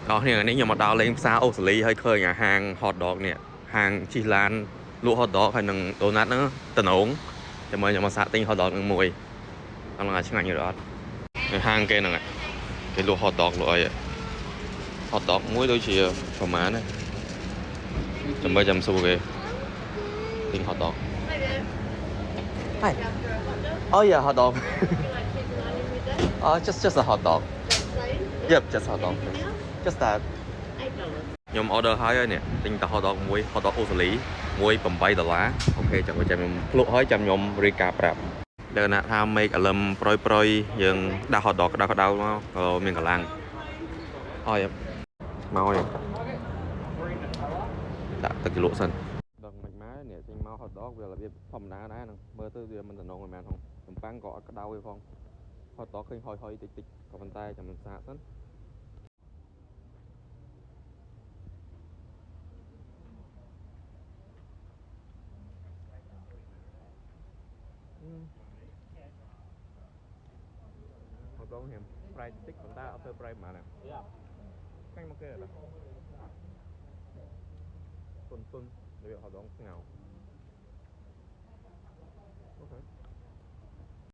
Đó thì nếu như mà đào lên xa Australia hơi khơi nhà hàng hot dog nè, hàng chi lan lụa hot dog hay nâng donut nữa tận ổn cho mới mà xạ tinh hot dog nâng mùi đó là chẳng hạn như đó hàng kia nè cái lụa hot dog lụa vậy hot dog muối đôi chỉ phở má này chấm bơ chấm su kìa tinh hot dog Hi. Oh yeah, hot dog. Just a hot dog. Yep, just hot dog. Just that. ខ្ញុំ order ហើយនេះទិញតែ hot dog មួយ hot dog អូស្ត្រាលីមួយ8ដុល្លារអូខេចាំខ្ញុំភ្លក់ហើយចាំខ្ញុំរីកាប្រាប់លើណាថា make អលឹមប្រយយើងដាក់ hot dog ក្តៅមកក៏មានកម្លាំងអយមកហើយដាក់ទឹកជ្រលក់សិនដល់មិនម៉ែនេះចេញមក hot dog វារបៀបធម្មតាដែរហ្នឹងមើលទៅវាមិនតំណងមិនមែនផងតំប៉ាំងក៏អត់ក្តៅទេផង hot dog ឃើញហុយតិចក៏ប៉ុន្តែចាំមិនសាកសិនhot dog នេះប្រៃតិចប៉ុន្តែអត់ទៅប្រៃប៉ុន្មានទេខាញ់មកគេដល់ទុនរបៀប hot dog ស្ងោរអូខេ